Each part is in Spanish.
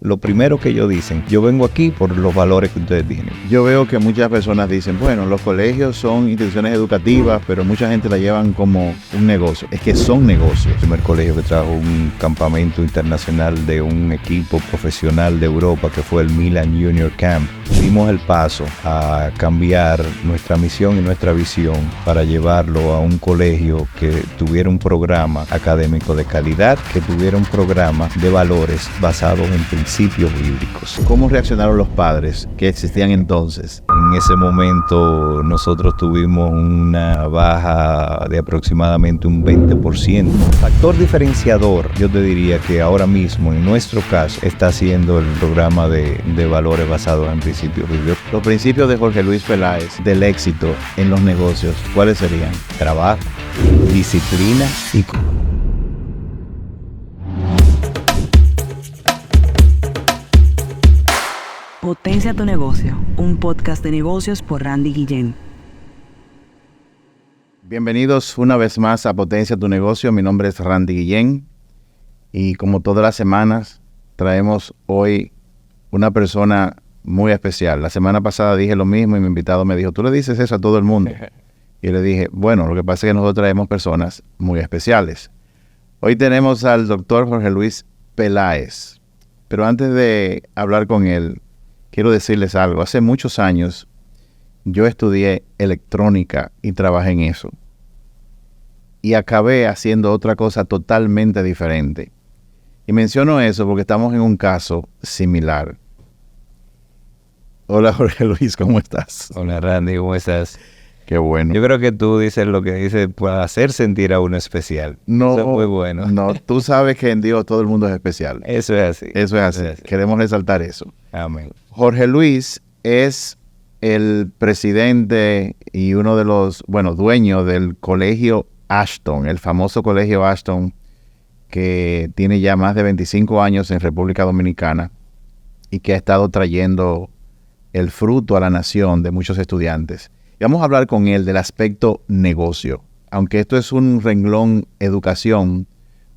lo primero que ellos dicen, yo vengo aquí por los valores que ustedes tienen. Yo veo que muchas personas dicen, bueno, los colegios son instituciones educativas, pero mucha gente la llevan como un negocio. Es que son negocios. El primer colegio que trajo un campamento internacional de un equipo profesional de Europa, que fue el Milan Junior Camp. Dimos el paso a cambiar nuestra misión y nuestra visión para llevarlo a un colegio que tuviera un programa académico de calidad, que tuviera un programa de valores basados en principios bíblicos. ¿Cómo reaccionaron los padres que existían entonces? En ese momento nosotros tuvimos una baja de aproximadamente un 20%. Factor diferenciador, yo te diría que ahora mismo en nuestro caso está siendo el programa de valores basados en principios bíblicos. Los principios de Jorge Luis Peláez del éxito en los negocios, ¿cuáles serían? Trabajo, disciplina y... Potencia tu negocio, un podcast de negocios por Randy Guillén. Bienvenidos una vez más a Potencia tu negocio. Mi nombre es Randy Guillén y como todas las semanas traemos hoy una persona muy especial. La semana pasada dije lo mismo y mi invitado me dijo, ¿tú le dices eso a todo el mundo? Y le dije, bueno, lo que pasa es que nosotros traemos personas muy especiales. Hoy tenemos al doctor Jorge Luis Peláez, pero antes de hablar con él, quiero decirles algo. Hace muchos años yo estudié electrónica y trabajé en eso. Y acabé haciendo otra cosa totalmente diferente. Y menciono eso porque estamos en un caso similar. Hola Jorge Luis, ¿cómo estás? Hola Randy, ¿cómo estás? Qué bueno. Yo creo que tú dices lo que dices para hacer sentir a uno especial. No, eso es muy bueno. No, tú sabes que en Dios todo el mundo es especial. Eso es así. Eso es así. Queremos resaltar eso. Amén. Jorge Luis es el presidente y uno de los, dueños del colegio Ashton, el famoso colegio Ashton, que tiene ya más de 25 años en República Dominicana y que ha estado trayendo el fruto a la nación de muchos estudiantes. Y vamos a hablar con él del aspecto negocio. Aunque esto es un renglón educación,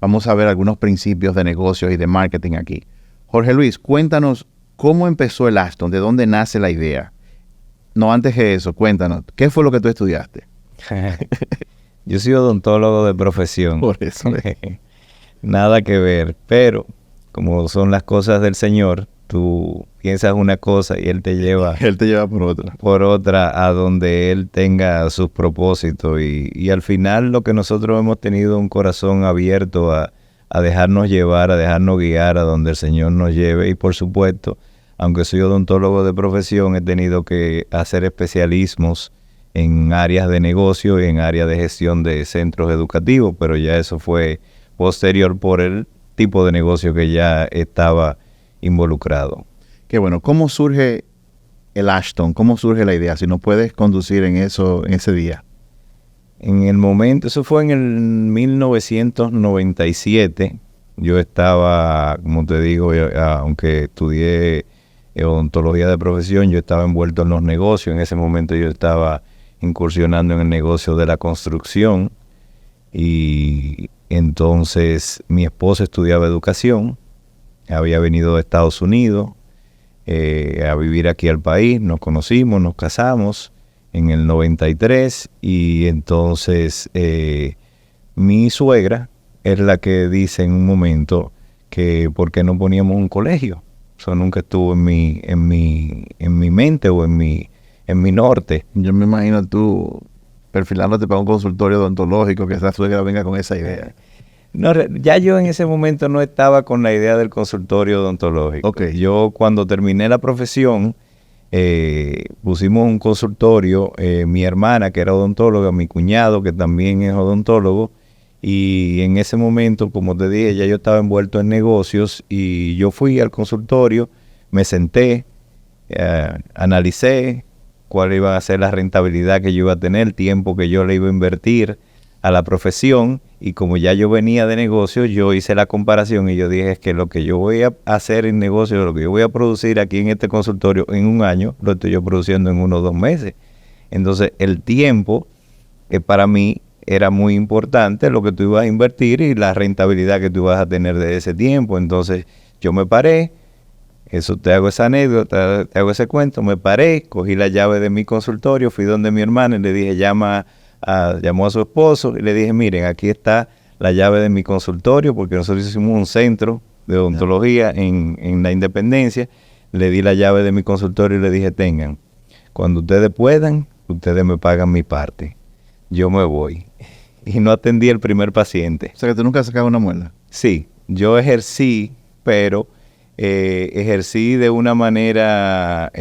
vamos a ver algunos principios de negocios y de marketing aquí. Jorge Luis, cuéntanos cómo empezó el Ashton, de dónde nace la idea. No, antes que eso, cuéntanos, ¿qué fue lo que tú estudiaste? Yo soy odontólogo de profesión. Por eso. Nada que ver, pero como son las cosas del Señor, tú piensas una cosa y Él te lleva por otra. Por otra, a donde Él tenga sus propósitos. Y al final lo que nosotros hemos tenido un corazón abierto a dejarnos llevar, a dejarnos guiar a donde el Señor nos lleve. Y por supuesto, aunque soy odontólogo de profesión, he tenido que hacer especialismos en áreas de negocio y en áreas de gestión de centros educativos, pero ya eso fue posterior por el tipo de negocio que ya estaba involucrado. Qué bueno. ¿Cómo surge el Ashton? ¿Cómo surge la idea? Si nos puedes conducir en eso, en ese día. En el momento, eso fue en el 1997. Yo estaba, como te digo, aunque estudié odontología de profesión, yo estaba envuelto en los negocios. En ese momento yo estaba incursionando en el negocio de la construcción. Y entonces mi esposa estudiaba educación. Había venido de Estados Unidos a vivir aquí al país. Nos conocimos, nos casamos en el 93 y entonces mi suegra es la que dice en un momento que por qué no poníamos un colegio. Eso nunca estuvo en mi mente o en mi norte. Yo me imagino tú perfilándote para un consultorio odontológico, que esa suegra venga con esa idea. No, ya yo en ese momento no estaba con la idea del consultorio odontológico. Okay. Yo cuando terminé la profesión, pusimos un consultorio, mi hermana que era odontóloga, mi cuñado que también es odontólogo, y en ese momento, como te dije, ya yo estaba envuelto en negocios y yo fui al consultorio, me senté, analicé cuál iba a ser la rentabilidad que yo iba a tener, el tiempo que yo le iba a invertir a la profesión, y como ya yo venía de negocios, yo hice la comparación y yo dije, es que lo que yo voy a hacer en negocio, lo que yo voy a producir aquí en este consultorio en un año, lo estoy yo produciendo en 1 o 2 meses. Entonces el tiempo para mí era muy importante, lo que tú ibas a invertir y la rentabilidad que tú ibas a tener de ese tiempo. Entonces yo me paré, Eso te hago esa anécdota, te hago ese cuento. Me paré, cogí la llave de mi consultorio, fui donde mi hermana y le dije, llamó a su esposo y le dije, miren, aquí está la llave de mi consultorio, porque nosotros hicimos un centro de odontología en la Independencia. Le di la llave de mi consultorio y le dije, tengan, cuando ustedes puedan, ustedes me pagan mi parte. Yo me voy. Y no atendí el primer paciente. O sea que tú nunca has sacado una muela. Sí, yo ejercí, pero ejercí de una manera,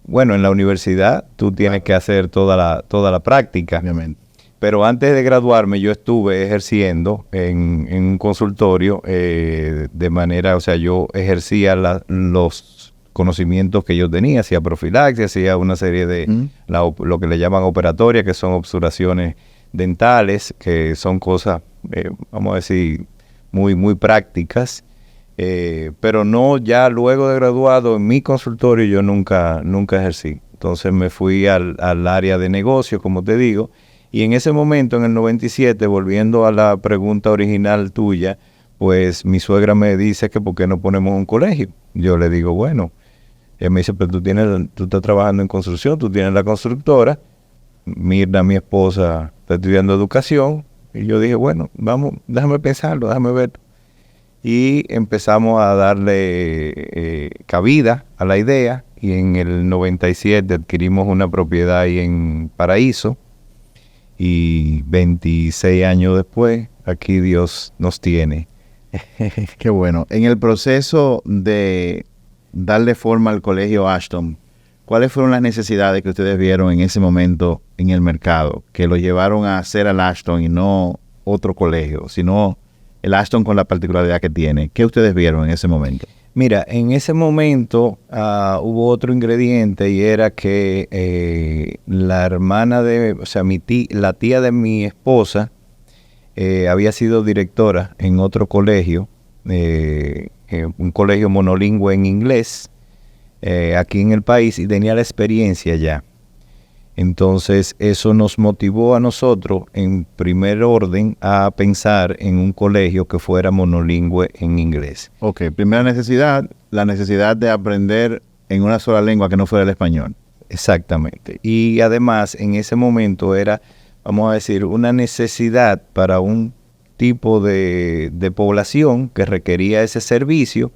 bueno, en la universidad tú tienes que hacer toda la práctica. Obviamente. Pero antes de graduarme yo estuve ejerciendo en un consultorio de manera, o sea, yo ejercía los conocimientos que yo tenía, hacía profilaxia, hacía una serie de lo que le llaman operatorias, que son obturaciones dentales, que son cosas, vamos a decir, muy prácticas, pero no, ya luego de graduado en mi consultorio yo nunca ejercí. Entonces me fui al área de negocios, como te digo, y en ese momento, en el 97, volviendo a la pregunta original tuya, pues mi suegra me dice que por qué no ponemos un colegio. Yo le digo, bueno, ella me dice, pero tú estás trabajando en construcción, tú tienes la constructora, Mirna, mi esposa, está estudiando educación, y yo dije, bueno, vamos, déjame pensarlo, déjame ver. Y empezamos a darle cabida a la idea, y en el 97 adquirimos una propiedad ahí en Paraíso, y 26 años después, aquí Dios nos tiene. Qué bueno. En el proceso de darle forma al colegio Ashton, ¿cuáles fueron las necesidades que ustedes vieron en ese momento en el mercado que lo llevaron a hacer al Ashton y no otro colegio, sino el Ashton con la particularidad que tiene? ¿Qué ustedes vieron en ese momento? Mira, en ese momento hubo otro ingrediente y era que la hermana o sea, la tía de mi esposa había sido directora en otro colegio, un colegio monolingüe en inglés, aquí en el país, y tenía la experiencia ya. Entonces eso nos motivó a nosotros en primer orden a pensar en un colegio que fuera monolingüe en inglés. Ok, primera necesidad, la necesidad de aprender en una sola lengua que no fuera el español. Exactamente. Y además en ese momento era, vamos a decir, una necesidad para un tipo de población que requería ese servicio,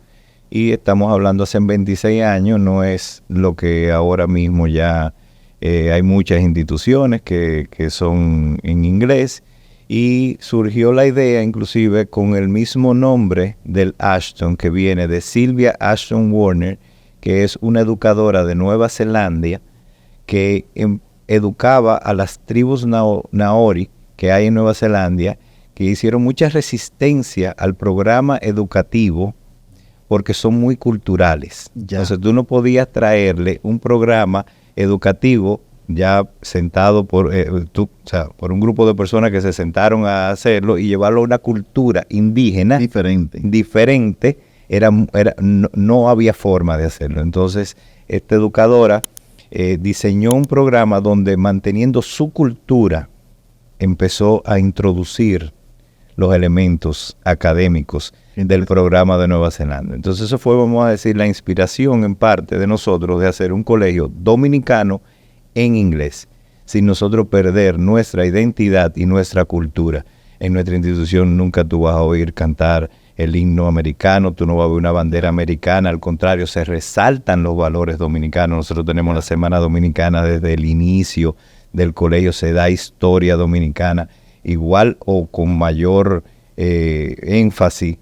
y estamos hablando hace 26 años, no es lo que ahora mismo ya... hay muchas instituciones que son en inglés, y surgió la idea inclusive con el mismo nombre del Ashton, que viene de Sylvia Ashton Warner, que es una educadora de Nueva Zelanda que educaba a las tribus Maori que hay en Nueva Zelanda, que hicieron mucha resistencia al programa educativo porque son muy culturales. Ya. Entonces tú no podías traerle un programa educativo ya sentado por un grupo de personas que se sentaron a hacerlo y llevarlo a una cultura indígena diferente, no había forma de hacerlo. Entonces esta educadora diseñó un programa donde, manteniendo su cultura, empezó a introducir los elementos académicos del programa de Nueva Zelanda. Entonces eso fue, vamos a decir, la inspiración en parte de nosotros de hacer un colegio dominicano en inglés, sin nosotros perder nuestra identidad y nuestra cultura. En nuestra institución nunca tú vas a oír cantar el himno americano, tú no vas a ver una bandera americana, al contrario, se resaltan los valores dominicanos. Nosotros tenemos la Semana Dominicana desde el inicio del colegio, se da historia dominicana, igual o con mayor énfasis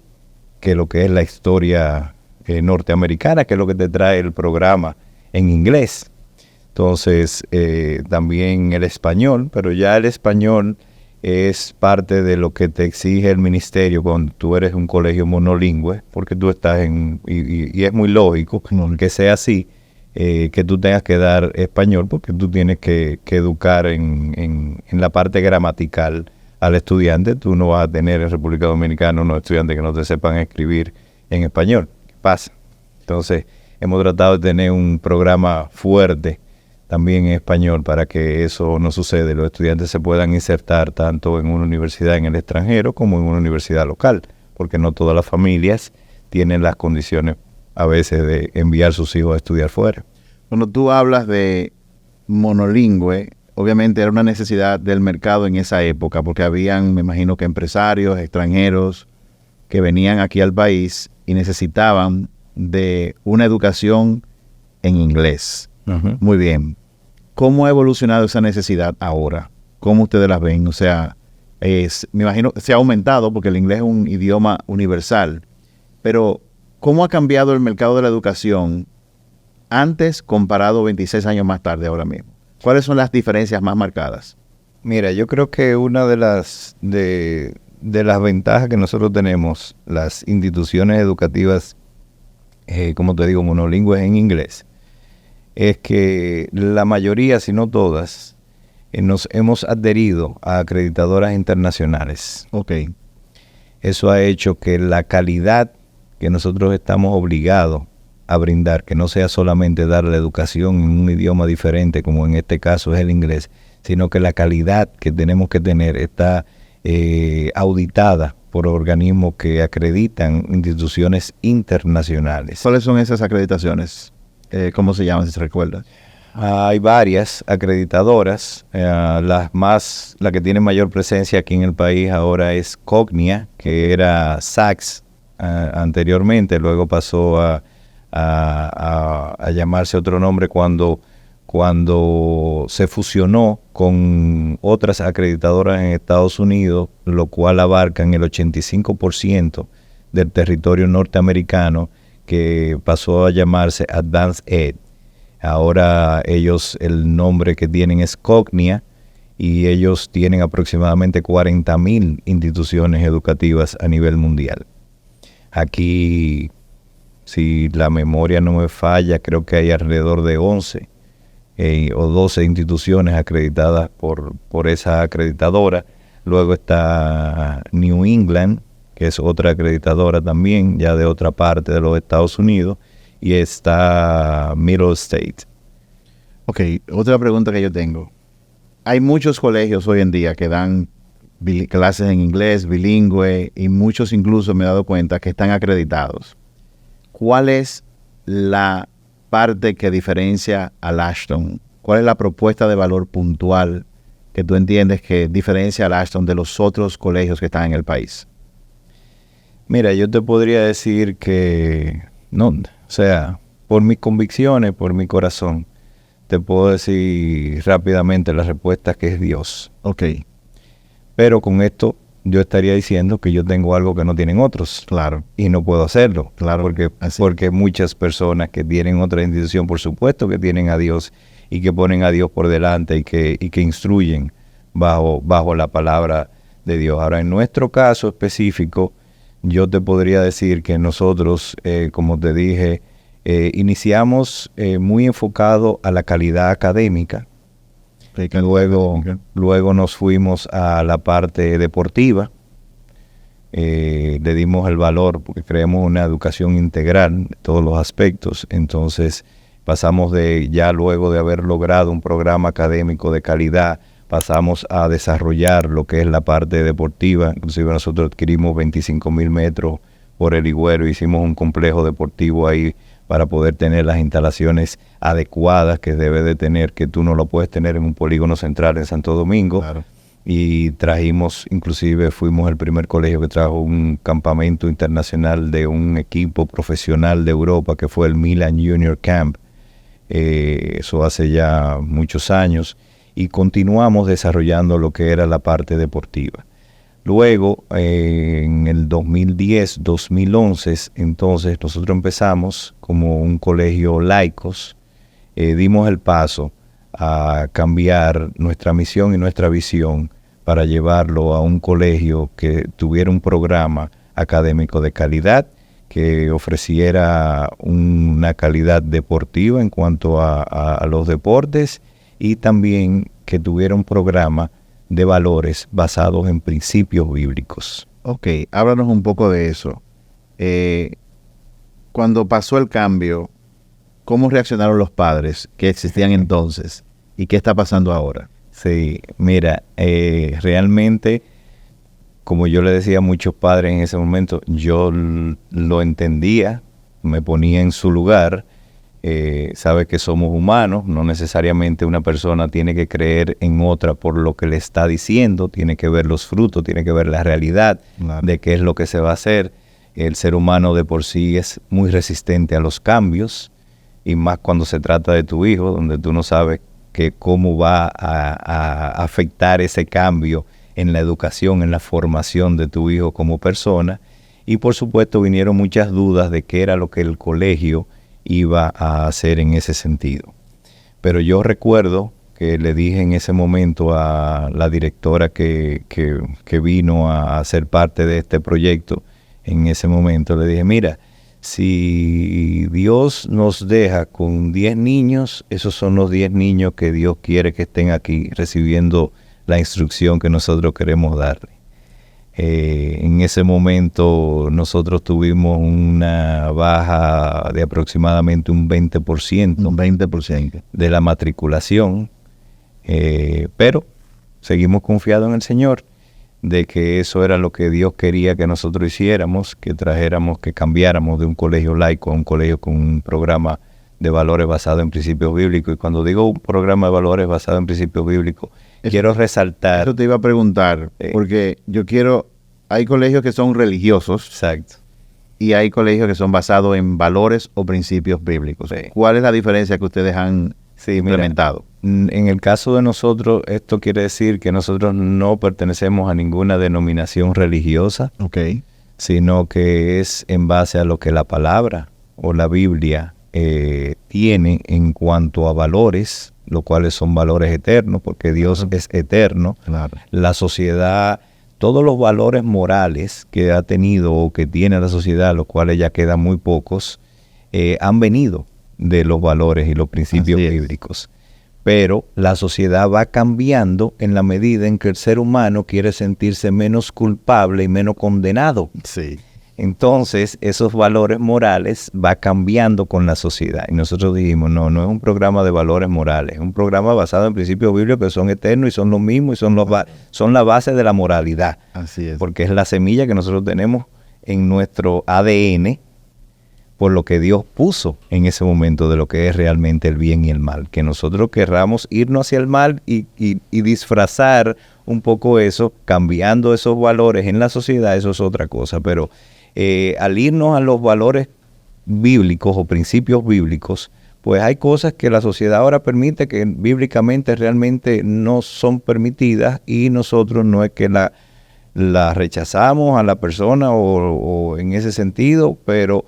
que lo que es la historia norteamericana, que es lo que te trae el programa en inglés. Entonces, también el español, pero ya el español es parte de lo que te exige el ministerio cuando tú eres un colegio monolingüe, porque tú estás y es muy lógico que sea así, que tú tengas que dar español, porque tú tienes que educar en la parte gramatical al estudiante. Tú no vas a tener en República Dominicana unos estudiantes que no te sepan escribir en español. ¿Qué pasa? Entonces, hemos tratado de tener un programa fuerte también en español para que eso no suceda. Los estudiantes se puedan insertar tanto en una universidad en el extranjero como en una universidad local, porque no todas las familias tienen las condiciones a veces de enviar sus hijos a estudiar fuera. Cuando tú hablas de monolingüe, obviamente era una necesidad del mercado en esa época, porque habían, me imagino que empresarios extranjeros que venían aquí al país y necesitaban de una educación en inglés. Ujú. Muy bien. ¿Cómo ha evolucionado esa necesidad ahora? ¿Cómo ustedes las ven? O sea, me imagino que se ha aumentado porque el inglés es un idioma universal, pero ¿cómo ha cambiado el mercado de la educación antes comparado 26 años más tarde ahora mismo? ¿Cuáles son las diferencias más marcadas? Mira, yo creo que una de las ventajas que nosotros tenemos, las instituciones educativas, como te digo, monolingües en inglés, es que la mayoría, si no todas, nos hemos adherido a acreditadoras internacionales. Ok. Eso ha hecho que la calidad que nosotros estamos obligados a brindar, que no sea solamente dar la educación en un idioma diferente, como en este caso es el inglés, sino que la calidad que tenemos que tener está auditada por organismos que acreditan instituciones internacionales. ¿Cuáles son esas acreditaciones? ¿Cómo se llaman, si se recuerda? Hay varias acreditadoras. La que tiene mayor presencia aquí en el país ahora es Cognia, que era SACS anteriormente, luego pasó a llamarse otro nombre cuando se fusionó con otras acreditadoras en Estados Unidos, lo cual abarcan el 85% del territorio norteamericano, que pasó a llamarse Advanced Ed. Ahora ellos, el nombre que tienen es Cognia, y ellos tienen aproximadamente 40,000 instituciones educativas a nivel mundial. Aquí, si la memoria no me falla, creo que hay alrededor de 11 o 12 instituciones acreditadas por esa acreditadora. Luego está New England, que es otra acreditadora también, ya de otra parte de los Estados Unidos, y está Middle State. Ok, otra pregunta que yo tengo. Hay muchos colegios hoy en día que dan clases en inglés, bilingüe, y muchos incluso me he dado cuenta que están acreditados. ¿Cuál es la parte que diferencia al Ashton? ¿Cuál es la propuesta de valor puntual que tú entiendes que diferencia al Ashton de los otros colegios que están en el país? Mira, yo te podría decir que no, o sea, por mis convicciones, por mi corazón, te puedo decir rápidamente la respuesta, que es Dios. Ok, Pero con esto yo estaría diciendo que yo tengo algo que no tienen otros. claro. Y no puedo hacerlo. Claro, Porque muchas personas que tienen otra institución, por supuesto que tienen a Dios y que ponen a Dios por delante y que instruyen bajo la palabra de Dios. Ahora, en nuestro caso específico, yo te podría decir que nosotros, como te dije, iniciamos muy enfocado a la calidad académica. Luego nos fuimos a la parte deportiva. Le dimos el valor porque creemos una educación integral en todos los aspectos. Entonces pasamos ya luego de haber logrado un programa académico de calidad, pasamos a desarrollar lo que es la parte deportiva. Inclusive nosotros adquirimos 25,000 metros por el Higüero, hicimos un complejo deportivo ahí para poder tener las instalaciones adecuadas que debe de tener, que tú no lo puedes tener en un polígono central en Santo Domingo. Claro. Y fuimos el primer colegio que trajo un campamento internacional de un equipo profesional de Europa, que fue el Milan Junior Camp. Eso hace ya muchos años, y continuamos desarrollando lo que era la parte deportiva. Luego, en el 2010, 2011, entonces nosotros empezamos como un colegio laicos, dimos el paso a cambiar nuestra misión y nuestra visión para llevarlo a un colegio que tuviera un programa académico de calidad, que ofreciera una calidad deportiva en cuanto a los deportes, y también que tuviera un programa de valores basados en principios bíblicos. Ok, háblanos un poco de eso. Cuando pasó el cambio, ¿cómo reaccionaron los padres que existían entonces? ¿Y qué está pasando ahora? Sí, mira, realmente, como yo le decía a muchos padres en ese momento, yo lo entendía me ponía en su lugar. Sabe que somos humanos, no necesariamente una persona tiene que creer en otra por lo que le está diciendo, tiene que ver los frutos, tiene que ver la realidad de qué es lo que se va a hacer. El ser humano de por sí es muy resistente a los cambios, y más cuando se trata de tu hijo, donde tú no sabes cómo va a afectar ese cambio en la educación, en la formación de tu hijo como persona. Y por supuesto vinieron muchas dudas de qué era lo que el colegio iba a hacer en ese sentido. Pero yo recuerdo que le dije en ese momento a la directora que vino a ser parte de este proyecto, en ese momento le dije, mira, si Dios nos deja con 10 niños, esos son los 10 niños que Dios quiere que estén aquí recibiendo la instrucción que nosotros queremos darle. En ese momento nosotros tuvimos una baja de aproximadamente un 20%. Un 20%. De la matriculación, pero seguimos confiados en el Señor, de que eso era lo que Dios quería que nosotros hiciéramos, que trajéramos, que cambiáramos de un colegio laico a un colegio con un programa de valores basado en principios bíblicos. Y cuando digo un programa de valores basado en principios bíblicos, quiero resaltar... Eso te iba a preguntar, porque hay colegios que son religiosos. Exacto. Y hay colegios que son basados en valores o principios bíblicos. Sí. ¿Cuál es la diferencia que ustedes han implementado? Mira, en el caso de nosotros, esto quiere decir que nosotros no pertenecemos a ninguna denominación religiosa, sino que es en base a lo que la palabra o la Biblia tiene en cuanto a valores, los cuales son valores eternos, porque Dios es eterno. Claro. La sociedad, todos los valores morales que ha tenido o que tiene la sociedad, los cuales ya quedan muy pocos, han venido de los valores y los principios bíblicos. Pero la sociedad va cambiando en la medida en que el ser humano quiere sentirse menos culpable y menos condenado. Sí. Entonces, esos valores morales va cambiando con la sociedad. Y nosotros dijimos, no es un programa de valores morales, es un programa basado en principios bíblicos que son eternos y son los mismos y son la base de la moralidad. Así es. Porque es la semilla que nosotros tenemos en nuestro ADN, por lo que Dios puso en ese momento de lo que es realmente el bien y el mal. Que nosotros querramos irnos hacia el mal y disfrazar un poco eso, cambiando esos valores en la sociedad, eso es otra cosa. Pero al irnos a los valores bíblicos o principios bíblicos, pues hay cosas que la sociedad ahora permite que bíblicamente realmente no son permitidas, y nosotros no es que la rechazamos a la persona o en ese sentido, pero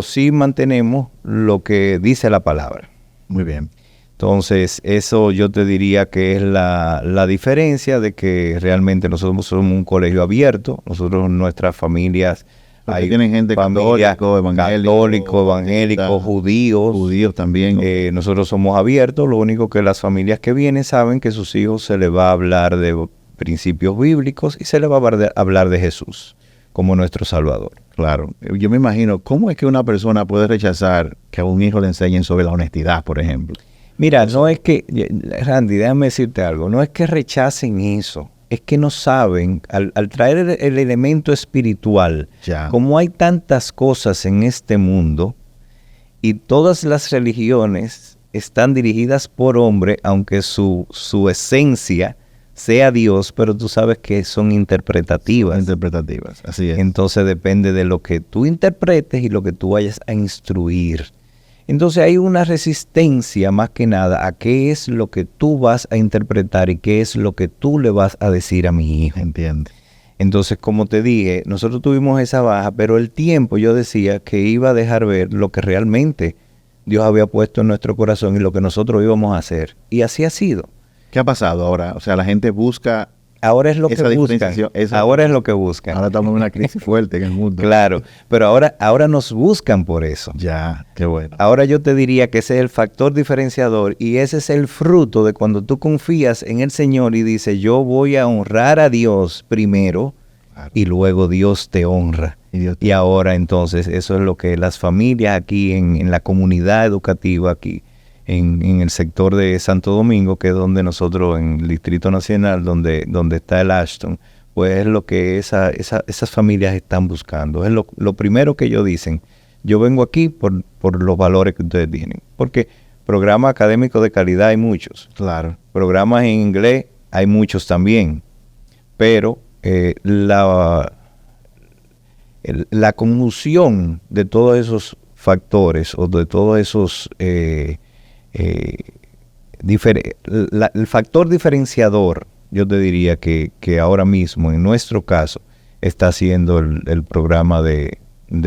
sí mantenemos lo que dice la palabra. Muy bien. Entonces, eso yo te diría que es la diferencia, de que realmente nosotros somos un colegio abierto. Nosotros, nuestras familias, hay tienen gente católico, evangélico, judíos también. Nosotros somos abiertos. Lo único que las familias que vienen saben que a sus hijos se les va a hablar de principios bíblicos y se les va a hablar de Jesús como nuestro Salvador. Claro. Yo me imagino, ¿cómo es que una persona puede rechazar que a un hijo le enseñen sobre la honestidad, por ejemplo? Mira, no es que, Randy, déjame decirte algo, no es que rechacen eso, es que no saben, al traer el elemento espiritual, como hay tantas cosas en este mundo, y todas las religiones están dirigidas por hombre, aunque su esencia sea Dios, pero tú sabes que son interpretativas. Interpretativas, así es. Entonces depende de lo que tú interpretes y lo que tú vayas a instruir. Entonces hay una resistencia más que nada a qué es lo que tú vas a interpretar y qué es lo que tú le vas a decir a mi hijo. Entiendo. Entonces, como te dije, nosotros tuvimos esa baja, pero el tiempo yo decía que iba a dejar ver lo que realmente Dios había puesto en nuestro corazón y lo que nosotros íbamos a hacer. Y así ha sido. ¿Qué ha pasado ahora? O sea, la gente busca... Ahora es lo que buscan. Ahora es lo que buscan. Ahora estamos en una crisis fuerte en el mundo. Claro, pero ahora nos buscan por eso. Ya, qué bueno. Ahora yo te diría que ese es el factor diferenciador, y ese es el fruto de cuando tú confías en el Señor y dices, yo voy a honrar a Dios primero, claro, y luego Dios te honra. Y ahora entonces eso es lo que las familias aquí en la comunidad educativa aquí, en el sector de Santo Domingo, que es donde nosotros, en el Distrito Nacional, donde está el Ashton, pues es lo que esas familias están buscando. Es lo primero que ellos dicen. yo vengo aquí por los valores que ustedes tienen. Porque programas académicos de calidad hay muchos. Claro. Programas en inglés hay muchos también. Pero la conjunción de todos esos factores o de todos esos... el factor diferenciador, yo te diría que ahora mismo, en nuestro caso, está siendo el programa de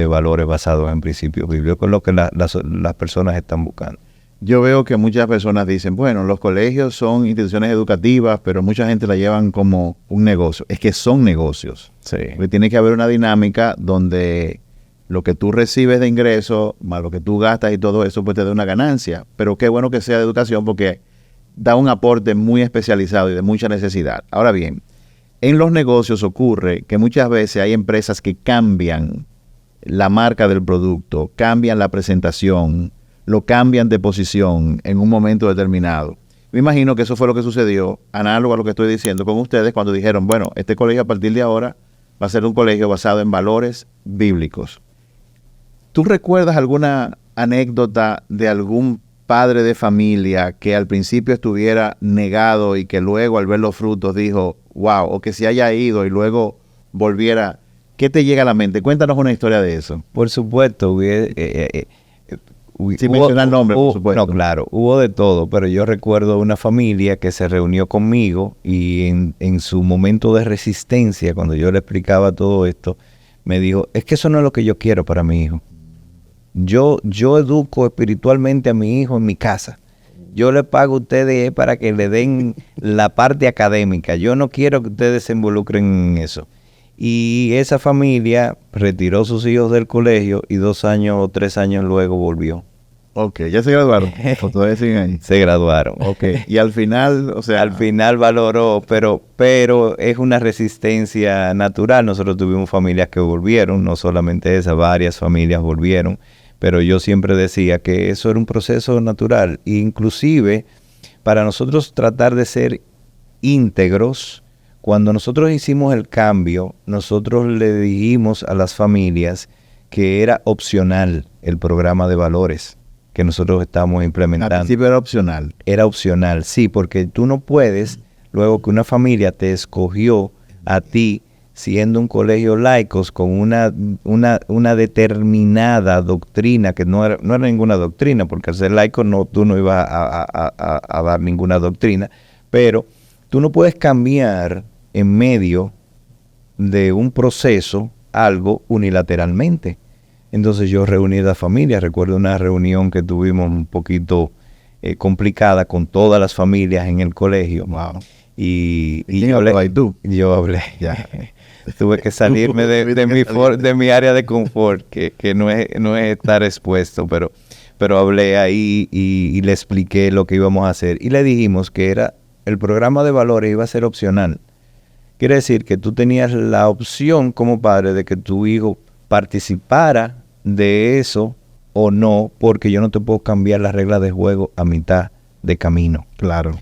valores basados en principios bíblicos, con lo que las personas están buscando. Yo veo que muchas personas dicen, bueno, los colegios son instituciones educativas, pero mucha gente la llevan como un negocio. Es que son negocios. Sí. Porque tiene que haber una dinámica donde lo que tú recibes de ingreso, más lo que tú gastas y todo eso, pues te da una ganancia. Pero qué bueno que sea de educación porque da un aporte muy especializado y de mucha necesidad. Ahora bien, en los negocios ocurre que muchas veces hay empresas que cambian la marca del producto, cambian la presentación, lo cambian de posición en un momento determinado. Me imagino que eso fue lo que sucedió, análogo a lo que estoy diciendo con ustedes, cuando dijeron, bueno, este colegio a partir de ahora va a ser un colegio basado en valores bíblicos. ¿Tú recuerdas alguna anécdota de algún padre de familia que al principio estuviera negado y que luego al ver los frutos dijo, wow, o que se haya ido y luego volviera? ¿Qué te llega a la mente? Cuéntanos una historia de eso. Por supuesto, sin mencionar nombres, por supuesto. No, claro, hubo de todo, pero yo recuerdo una familia que se reunió conmigo y en su momento de resistencia, cuando yo le explicaba todo esto, me dijo, es que eso no es lo que yo quiero para mi hijo. Yo educo espiritualmente a mi hijo en mi casa. Yo le pago a ustedes para que le den la parte académica. Yo no quiero que ustedes se involucren en eso. Y esa familia retiró sus hijos del colegio y 2 años o 3 años luego volvió. Ok, ¿ya se graduaron? ¿O todavía siguen ahí? Se graduaron. Ok, y al final, o sea... Al final valoró, pero es una resistencia natural. Nosotros tuvimos familias que volvieron, no solamente esa, varias familias volvieron. Pero yo siempre decía que eso era un proceso natural. E inclusive, para nosotros tratar de ser íntegros, cuando nosotros hicimos el cambio, nosotros le dijimos a las familias que era opcional el programa de valores que nosotros estábamos implementando. Al principio era opcional. Era opcional, sí, porque tú no puedes, luego que una familia te escogió a ti, siendo un colegio laicos con una determinada doctrina, que no era ninguna doctrina, porque al ser laico tú no ibas a dar ninguna doctrina, pero tú no puedes cambiar en medio de un proceso algo unilateralmente. Entonces yo reuní a la familia, recuerdo una reunión que tuvimos un poquito complicada con todas las familias en el colegio. Wow. Y ¿Quién habló ahí, tú? Yo hablé. Ya. Tuve que salirme de mi área de confort, que no es estar expuesto, pero hablé ahí y le expliqué lo que íbamos a hacer. Y le dijimos que el programa de valores iba a ser opcional. Quiere decir que tú tenías la opción como padre de que tu hijo participara de eso o no, porque yo no te puedo cambiar las reglas de juego a mitad de camino. Claro.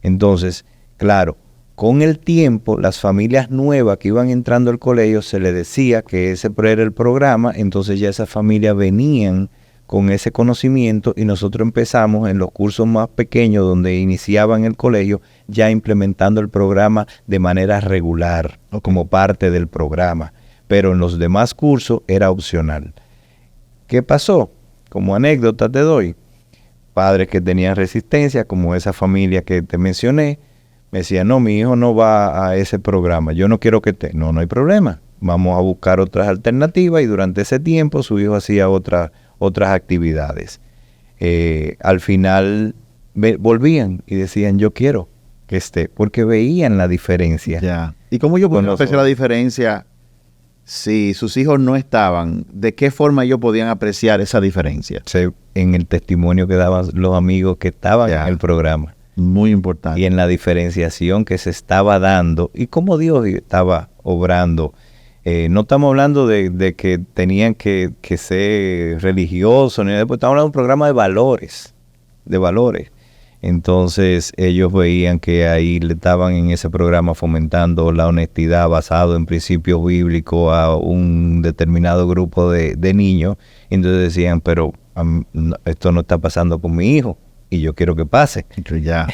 Entonces, claro, con el tiempo, las familias nuevas que iban entrando al colegio se les decía que ese era el programa, entonces ya esas familias venían con ese conocimiento y nosotros empezamos en los cursos más pequeños donde iniciaban el colegio ya implementando el programa de manera regular o como parte del programa, pero en los demás cursos era opcional. ¿Qué pasó? Como anécdota te doy, padres que tenían resistencia, como esa familia que te mencioné, me decían, no, mi hijo no va a ese programa, yo no quiero que esté. No hay problema, vamos a buscar otras alternativas y durante ese tiempo su hijo hacía otras actividades. Al final volvían y decían, yo quiero que esté, porque veían la diferencia. Ya. ¿Y cómo yo podía apreciar la diferencia si sus hijos no estaban? ¿De qué forma ellos podían apreciar esa diferencia? En el testimonio que daban los amigos que estaban en el programa. Muy importante. Y en la diferenciación que se estaba dando y cómo Dios estaba obrando. No estamos hablando de que tenían que ser religiosos, estamos hablando de un programa de valores. Entonces ellos veían que ahí le estaban en ese programa fomentando la honestidad basado en principios bíblicos a un determinado grupo de niños Y entonces decían, pero esto no está pasando con mi hijo y yo quiero que pase. Ya,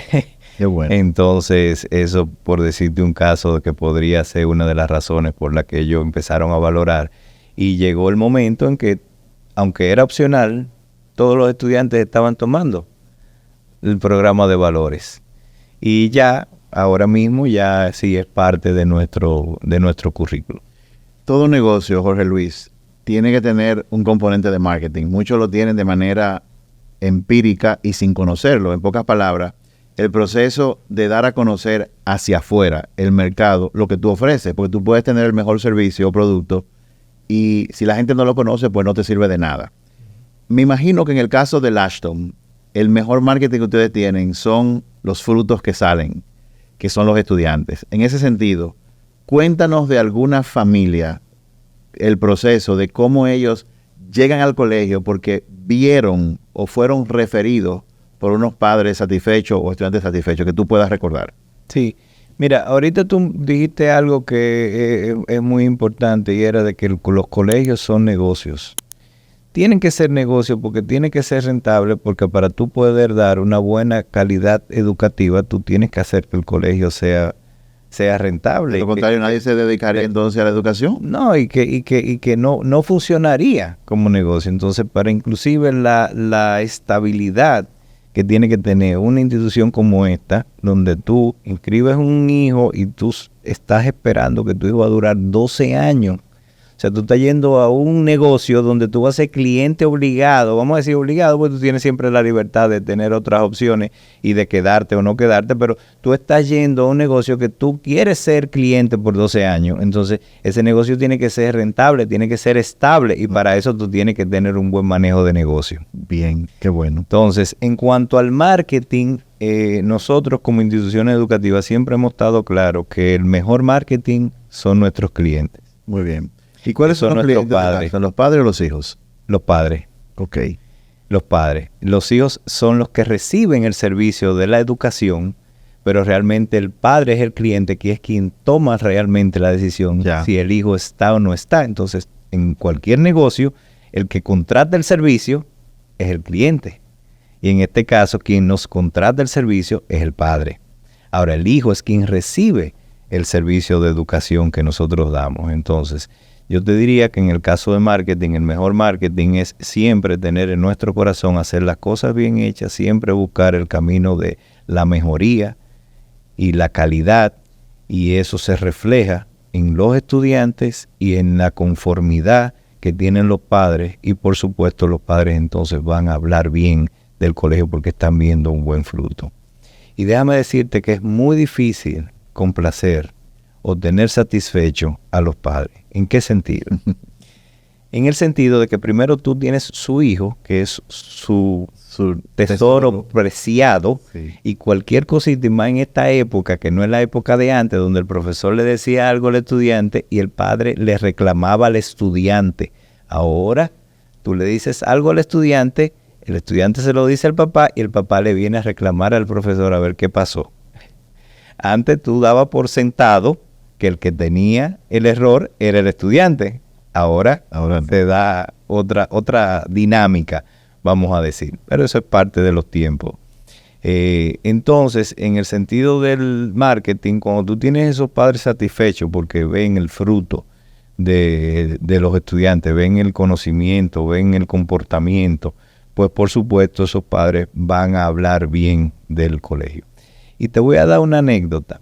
qué bueno. Entonces, eso por decirte un caso de que podría ser una de las razones por las que ellos empezaron a valorar. Y llegó el momento en que, aunque era opcional, todos los estudiantes estaban tomando el programa de valores. Y ya, ahora mismo, ya sí es parte de nuestro currículo. Todo negocio, Jorge Luis, tiene que tener un componente de marketing. Muchos lo tienen de manera empírica y sin conocerlo. En pocas palabras, el proceso de dar a conocer hacia afuera el mercado, lo que tú ofreces, porque tú puedes tener el mejor servicio o producto y si la gente no lo conoce, pues no te sirve de nada. Me imagino que en el caso de Ashton, el mejor marketing que ustedes tienen son los frutos que salen, que son los estudiantes. En ese sentido, cuéntanos de alguna familia, el proceso de cómo ellos llegan al colegio porque vieron o fueron referidos por unos padres satisfechos o estudiantes satisfechos que tú puedas recordar. Sí, mira, ahorita tú dijiste algo que es muy importante y era de que los colegios son negocios. Tienen que ser negocios porque tienen que ser rentables, porque para tú poder dar una buena calidad educativa, tú tienes que hacer que el colegio sea rentable. De lo contrario, nadie se dedicaría entonces a la educación. No, y que no funcionaría como negocio. Entonces, para inclusive la estabilidad que tiene que tener una institución como esta, donde tú inscribes un hijo y tú estás esperando que tu hijo va a durar 12 años. O sea, tú estás yendo a un negocio donde tú vas a ser cliente obligado, vamos a decir obligado, porque tú tienes siempre la libertad de tener otras opciones y de quedarte o no quedarte, pero tú estás yendo a un negocio que tú quieres ser cliente por 12 años. Entonces, ese negocio tiene que ser rentable, tiene que ser estable y para eso tú tienes que tener un buen manejo de negocio. Bien, qué bueno. Entonces, en cuanto al marketing, nosotros como instituciones educativas siempre hemos estado claros que el mejor marketing son nuestros clientes. Muy bien. ¿Y cuáles son los clientes? Padres. ¿Son los padres o los hijos? Los padres. Ok. Los padres. Los hijos son los que reciben el servicio de la educación, pero realmente el padre es el cliente, que es quien toma realmente la decisión si el hijo está o no está. Entonces, en cualquier negocio, el que contrata el servicio es el cliente. Y en este caso, quien nos contrata el servicio es el padre. Ahora, el hijo es quien recibe el servicio de educación que nosotros damos. Entonces, yo te diría que en el caso de marketing, el mejor marketing es siempre tener en nuestro corazón hacer las cosas bien hechas, siempre buscar el camino de la mejoría y la calidad, y eso se refleja en los estudiantes y en la conformidad que tienen los padres, y por supuesto los padres entonces van a hablar bien del colegio porque están viendo un buen fruto. Y déjame decirte que es muy difícil complacer o tener satisfecho a los padres. ¿En qué sentido? En el sentido de que primero tú tienes su hijo, que es su tesoro preciado, y cualquier cosita, y más en esta época, que no es la época de antes, donde el profesor le decía algo al estudiante y el padre le reclamaba al estudiante. Ahora tú le dices algo al estudiante, el estudiante se lo dice al papá y el papá le viene a reclamar al profesor a ver qué pasó. Antes tú dabas por sentado que el que tenía el error era el estudiante. Ahora te da otra dinámica, vamos a decir. Pero eso es parte de los tiempos. Entonces, en el sentido del marketing, cuando tú tienes esos padres satisfechos porque ven el fruto de los estudiantes, ven el conocimiento, ven el comportamiento, pues por supuesto esos padres van a hablar bien del colegio. Y te voy a dar una anécdota.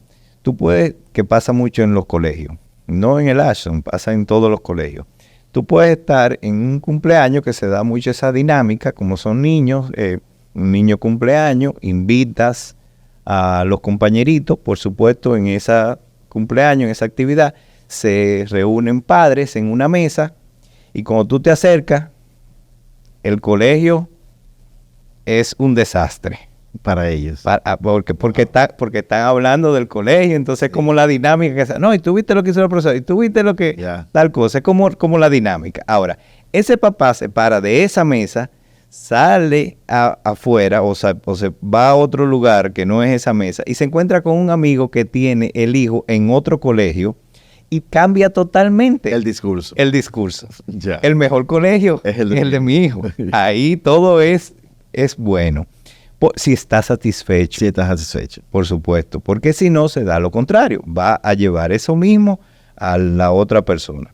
Que pasa mucho en los colegios, no en el Ashton, pasa en todos los colegios. Tú puedes estar en un cumpleaños que se da mucho esa dinámica, como son niños, un niño cumpleaños, invitas a los compañeritos, por supuesto, en esa cumpleaños, en esa actividad, se reúnen padres en una mesa y cuando tú te acercas, el colegio es un desastre. Para ellos. Porque están hablando del colegio, entonces como la dinámica que no, y tú viste lo que hizo el profesor, y tú viste lo que tal cosa, es como la dinámica. Ahora, ese papá se para de esa mesa, sale afuera o se va a otro lugar que no es esa mesa y se encuentra con un amigo que tiene el hijo en otro colegio y cambia totalmente El discurso. el discurso. Ya. El mejor colegio Es es el el de de mi hijo. Ahí todo es bueno. Si está satisfecho, Si estás satisfecho. por supuesto. Porque si no, se da lo contrario. Va a llevar eso mismo a la otra persona.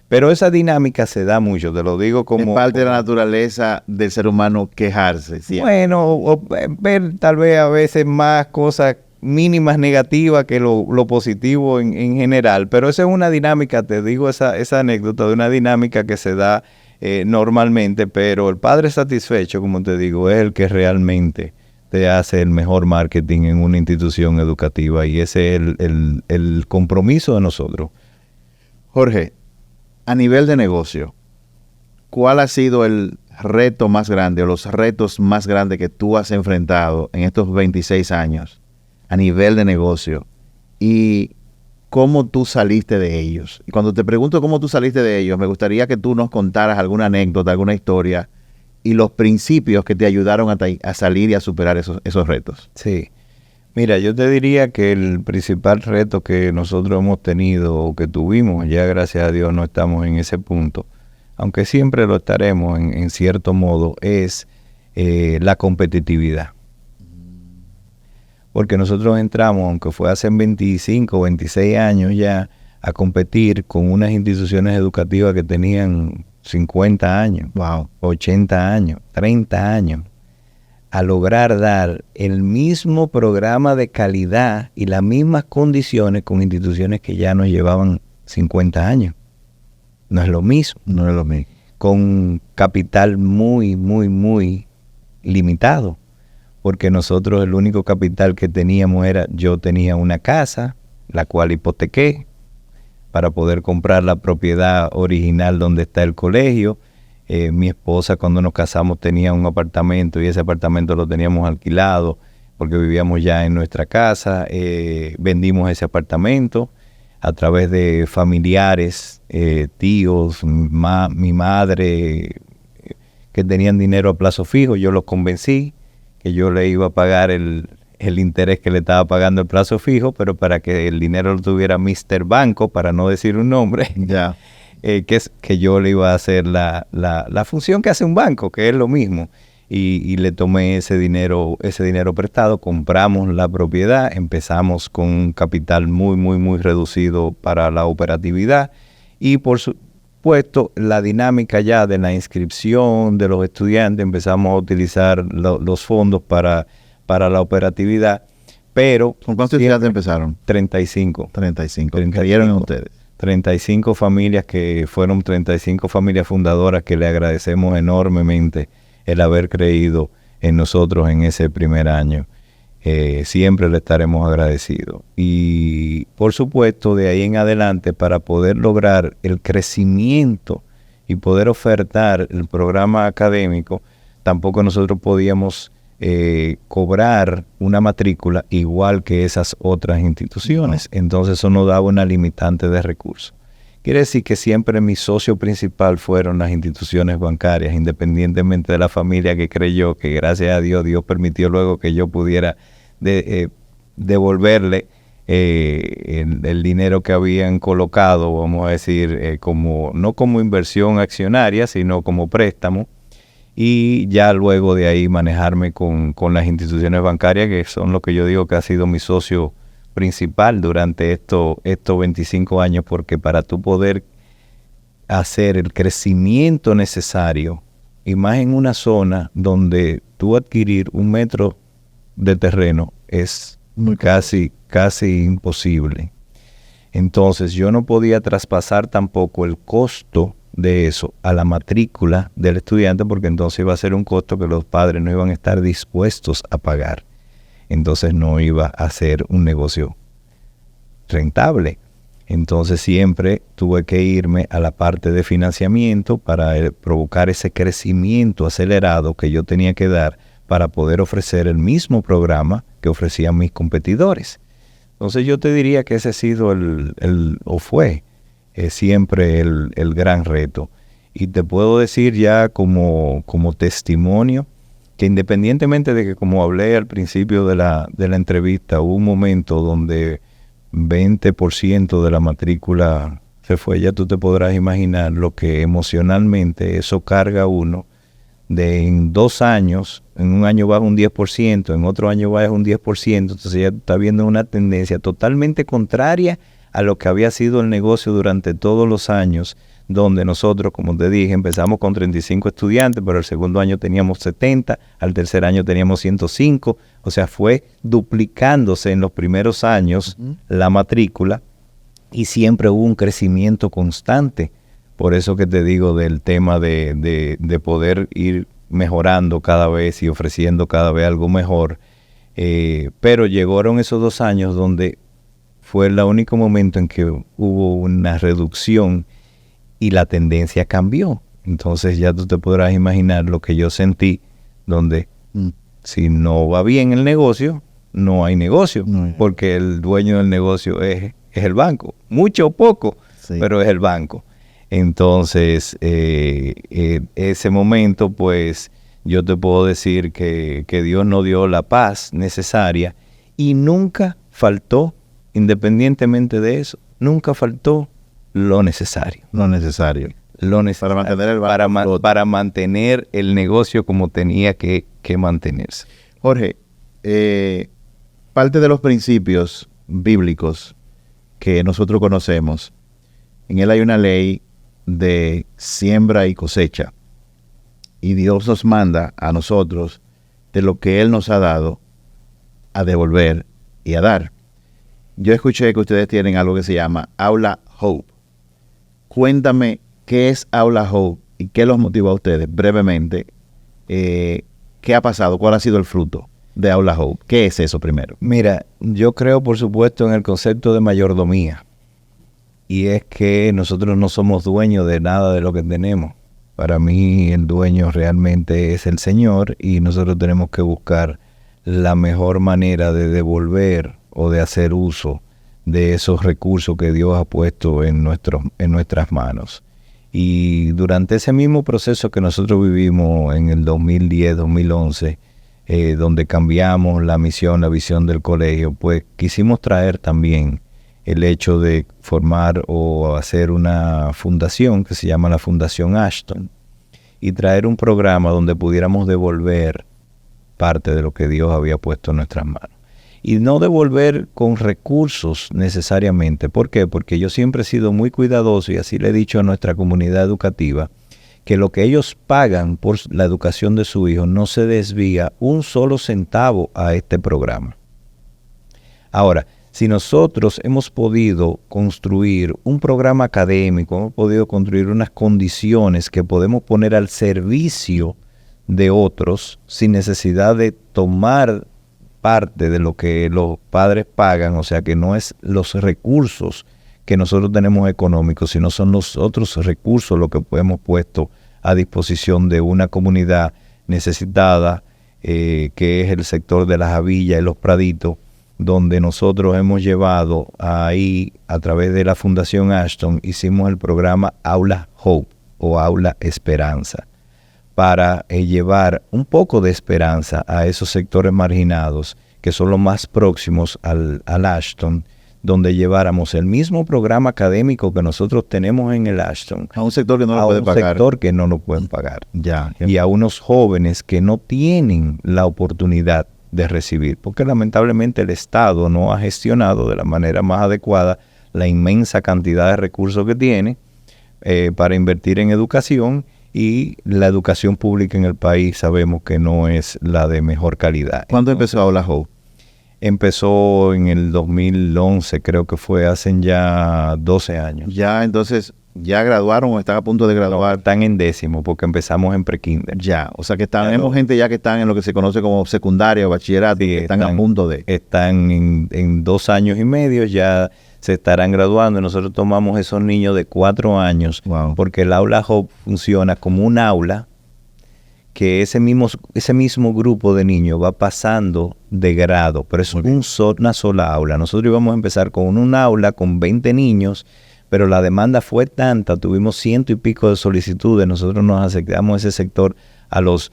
Pero esa dinámica se da mucho, te lo digo como... Es parte de la naturaleza del ser humano quejarse. Siempre. Bueno, o ver tal vez a veces más cosas mínimas negativas que lo positivo en general. Pero esa es una dinámica, te digo esa anécdota de una dinámica que se da normalmente, pero el padre satisfecho, como te digo, es el que realmente te hace el mejor marketing en una institución educativa y ese es el compromiso de nosotros. Jorge, a nivel de negocio, ¿cuál ha sido el reto más grande o los retos más grandes que tú has enfrentado en estos 26 años a nivel de negocio? ¿Y cómo tú saliste de ellos? Y cuando te pregunto cómo tú saliste de ellos, me gustaría que tú nos contaras alguna anécdota, alguna historia y los principios que te ayudaron a salir y a superar esos retos. Sí. Mira, yo te diría que el principal reto que nosotros hemos tenido o que tuvimos, ya gracias a Dios no estamos en ese punto, aunque siempre lo estaremos en cierto modo, es la competitividad. Porque nosotros entramos, aunque fue hace 25 o 26 años ya, a competir con unas instituciones educativas que tenían 50 años, Wow. 80 años, 30 años, a lograr dar el mismo programa de calidad y las mismas condiciones con instituciones que ya nos llevaban 50 años. No es lo mismo. No es lo mismo. Con capital muy, muy, muy limitado. Porque nosotros el único capital que teníamos era, yo tenía una casa, la cual hipotequé para poder comprar la propiedad original donde está el colegio. Mi esposa cuando nos casamos tenía un apartamento y ese apartamento lo teníamos alquilado porque vivíamos ya en nuestra casa. Vendimos ese apartamento a través de familiares, tíos, mi madre, que tenían dinero a plazo fijo. Yo los convencí que yo le iba a pagar el interés que le estaba pagando el plazo fijo, pero para que el dinero lo tuviera Mr. Banco, para no decir un nombre. Ya. Que yo le iba a hacer la función que hace un banco, que es lo mismo. Y le tomé ese dinero prestado, compramos la propiedad, empezamos con un capital muy, muy, muy reducido para la operatividad. Y por supuesto, la dinámica ya de la inscripción de los estudiantes, empezamos a utilizar los fondos para la operatividad. Pero ¿Con cuántos estudiantes empezaron? 35. 35. 35. Creyeron en ustedes. 35 familias que fueron 35 familias fundadoras que le agradecemos enormemente el haber creído en nosotros en ese primer año. Siempre le estaremos agradecidos. Y por supuesto, de ahí en adelante, para poder lograr el crecimiento y poder ofertar el programa académico, tampoco nosotros podíamos cobrar una matrícula igual que esas otras instituciones. Entonces eso nos daba una limitante de recursos. Quiere decir que siempre mi socio principal fueron las instituciones bancarias, independientemente de la familia que creyó, que gracias a Dios, Dios permitió luego que yo pudiera devolverle el dinero que habían colocado, vamos a decir, no como inversión accionaria, sino como préstamo. Y ya luego de ahí manejarme con las instituciones bancarias, que son lo que yo digo que ha sido mi socio principal durante estos 25 años, porque para tú poder hacer el crecimiento necesario, y más en una zona donde tú adquirir 1 metro de terreno es casi imposible. Entonces yo no podía traspasar tampoco el costo de eso a la matrícula del estudiante, porque entonces iba a ser un costo que los padres no iban a estar dispuestos a pagar. Entonces no iba a ser un negocio rentable. Entonces siempre tuve que irme a la parte de financiamiento para provocar ese crecimiento acelerado que yo tenía que dar para poder ofrecer el mismo programa que ofrecían mis competidores. Entonces yo te diría que ese ha sido fue siempre el gran reto. Y te puedo decir ya como testimonio que independientemente de que, como hablé al principio de la entrevista, hubo un momento donde 20% de la matrícula se fue. Ya tú te podrás imaginar lo que emocionalmente eso carga a uno de en 2 años, en un año baja un 10%, en otro año baja un 10%, entonces ya está viendo una tendencia totalmente contraria a lo que había sido el negocio durante todos los años, donde nosotros, como te dije, empezamos con 35 estudiantes, pero el segundo año teníamos 70, al tercer año teníamos 105, o sea, fue duplicándose en los primeros años la matrícula y siempre hubo un crecimiento constante. Por eso que te digo del tema de poder ir mejorando cada vez y ofreciendo cada vez algo mejor. Pero llegaron esos 2 años donde fue el único momento en que hubo una reducción y la tendencia cambió. Entonces ya tú te podrás imaginar lo que yo sentí, donde si no va bien el negocio, no hay negocio, porque el dueño del negocio es el banco. Mucho o poco, pero es el banco. Entonces, ese momento, pues, yo te puedo decir que Dios nos dio la paz necesaria y nunca faltó, independientemente de eso, nunca faltó lo necesario. Lo necesario. Para mantener el banco, para mantener el negocio como tenía que mantenerse. Jorge, parte de los principios bíblicos que nosotros conocemos, en él hay una ley de siembra y cosecha. Y Dios nos manda a nosotros de lo que Él nos ha dado a devolver y a dar. Yo escuché que ustedes tienen algo que se llama Aula Hope. Cuéntame qué es Aula Hope y qué los motiva a ustedes brevemente. ¿Qué ha pasado? ¿Cuál ha sido el fruto de Aula Hope? ¿Qué es eso primero? Mira, yo creo por supuesto en el concepto de mayordomía. Y es que nosotros no somos dueños de nada de lo que tenemos. Para mí el dueño realmente es el Señor y nosotros tenemos que buscar la mejor manera de devolver o de hacer uso de esos recursos que Dios ha puesto en nuestras manos. Y durante ese mismo proceso que nosotros vivimos en el 2010-2011, donde cambiamos la misión, la visión del colegio, pues quisimos traer también el hecho de formar o hacer una fundación que se llama la Fundación Ashton y traer un programa donde pudiéramos devolver parte de lo que Dios había puesto en nuestras manos. Y no devolver con recursos necesariamente. ¿Por qué? Porque yo siempre he sido muy cuidadoso y así le he dicho a nuestra comunidad educativa que lo que ellos pagan por la educación de su hijo no se desvía un solo centavo a este programa. Ahora, si nosotros hemos podido construir un programa académico, hemos podido construir unas condiciones que podemos poner al servicio de otros sin necesidad de tomar parte de lo que los padres pagan, o sea que no es los recursos que nosotros tenemos económicos, sino son los otros recursos lo que hemos puesto a disposición de una comunidad necesitada, que es el sector de las Javillas y los Praditos, donde nosotros hemos llevado ahí, a través de la Fundación Ashton, hicimos el programa Aula Hope o Aula Esperanza, para llevar un poco de esperanza a esos sectores marginados que son los más próximos al Ashton, donde lleváramos el mismo programa académico que nosotros tenemos en el Ashton a un sector que no lo puede pagar. A un sector que no lo pueden pagar. Ya. Y a unos jóvenes que no tienen la oportunidad de recibir, porque lamentablemente el Estado no ha gestionado de la manera más adecuada la inmensa cantidad de recursos que tiene para invertir en educación, y la educación pública en el país sabemos que no es la de mejor calidad. ¿Cuándo empezó Aula Hope? Empezó en el 2011, creo que fue hace ya 12 años. Ya, entonces, ¿ya graduaron o están a punto de graduar? No, están en 10º porque empezamos en prekinder. Ya, o sea que tenemos gente ya que están en lo que se conoce como secundaria o bachillerato, sí, que están a punto de... Están en 2 años y medio, ya se estarán graduando. Nosotros tomamos esos niños de 4 años, wow, porque el Aula Hope funciona como un aula que ese mismo grupo de niños va pasando de grado, pero es una sola aula. Nosotros íbamos a empezar con un aula con 20 niños, pero la demanda fue tanta, tuvimos 100 y pico de solicitudes. Nosotros nos acercamos a ese sector a los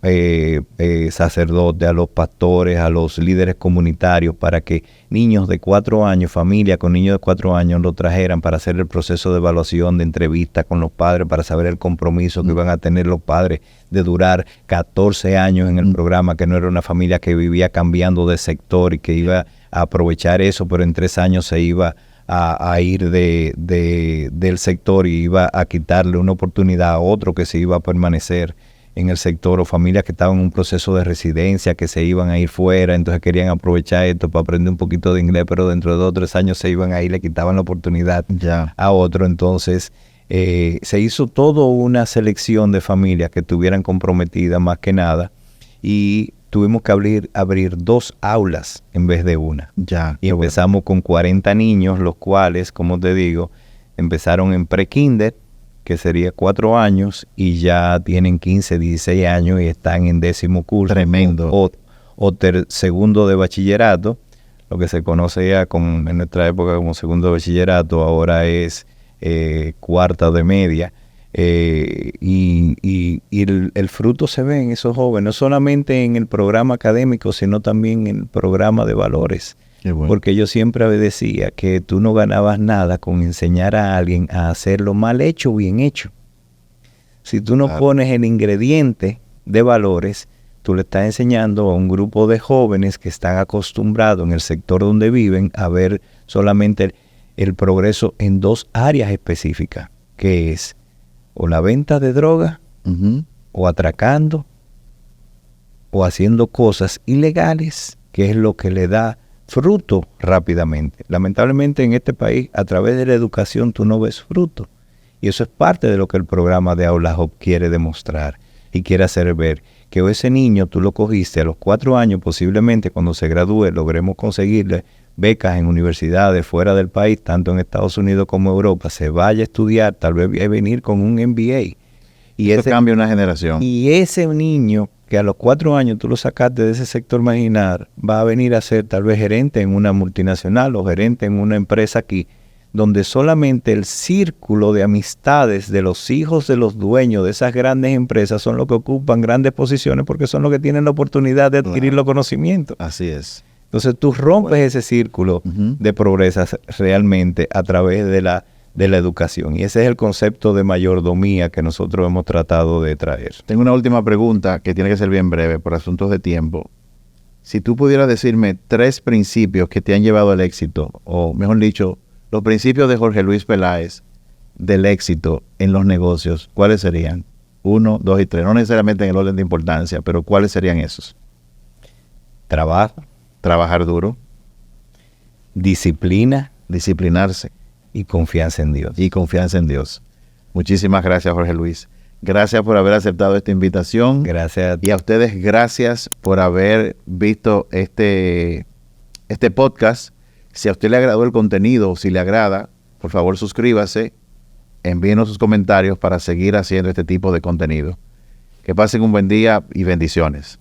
sacerdotes, a los pastores, a los líderes comunitarios, para que niños de 4 años, familia con niños de 4 años, lo trajeran para hacer el proceso de evaluación, de entrevista con los padres, para saber el compromiso que iban a tener los padres de durar 14 años en el programa, que no era una familia que vivía cambiando de sector y que iba a aprovechar eso, pero en 3 años se iba a ir del sector y iba a quitarle una oportunidad a otro que se iba a permanecer en el sector, o familias que estaban en un proceso de residencia, que se iban a ir fuera, entonces querían aprovechar esto para aprender un poquito de inglés, pero dentro de 2 o 3 años se iban a ir, le quitaban la oportunidad a otro. Entonces se hizo toda una selección de familias que estuvieran comprometidas más que nada, y tuvimos que abrir 2 aulas en vez de una. Y empezamos con 40 niños, los cuales, como te digo, empezaron en pre-kinder, que sería 4 años, y ya tienen 15, 16 años y están en 10º curso. Tremendo. O segundo de bachillerato, lo que se conoce ya en nuestra época como segundo de bachillerato, ahora es cuarta de media. Y el fruto se ve en esos jóvenes, no solamente en el programa académico, sino también en el programa de valores. Bueno. Porque yo siempre decía que tú no ganabas nada con enseñar a alguien a hacerlo mal hecho o bien hecho. Si tú no pones el ingrediente de valores, tú le estás enseñando a un grupo de jóvenes que están acostumbrados en el sector donde viven a ver solamente el progreso en 2 áreas específicas, que es o la venta de droga, o atracando, o haciendo cosas ilegales, que es lo que le da fruto rápidamente. Lamentablemente en este país, a través de la educación, tú no ves fruto. Y eso es parte de lo que el programa de Aula Hub quiere demostrar y quiere hacer ver, que ese niño tú lo cogiste a los 4 años, posiblemente cuando se gradúe logremos conseguirle becas en universidades fuera del país, tanto en Estados Unidos como Europa, se vaya a estudiar, tal vez va a venir con un MBA. Y eso cambia una generación. Y ese niño que a los 4 años tú lo sacaste de ese sector marginal, va a venir a ser tal vez gerente en una multinacional o gerente en una empresa aquí, donde solamente el círculo de amistades de los hijos de los dueños de esas grandes empresas son los que ocupan grandes posiciones, porque son los que tienen la oportunidad de adquirir los conocimientos. Así es. Entonces tú rompes ese círculo de progreso realmente a través de la educación. Y ese es el concepto de mayordomía que nosotros hemos tratado de traer. Tengo una última pregunta que tiene que ser bien breve por asuntos de tiempo. Si tú pudieras decirme 3 principios que te han llevado al éxito, o mejor dicho, los principios de Jorge Luis Peláez del éxito en los negocios, ¿cuáles serían? 1, 2 y 3. No necesariamente en el orden de importancia, pero ¿cuáles serían esos? Trabajar duro. Disciplinarse. Y confianza en Dios. Muchísimas gracias, Jorge Luis. Gracias por haber aceptado esta invitación. Gracias. Y a ustedes, gracias por haber visto este podcast. Si a usted le agradó el contenido, o si le agrada, por favor suscríbase, envíenos sus comentarios para seguir haciendo este tipo de contenido. Que pasen un buen día y bendiciones.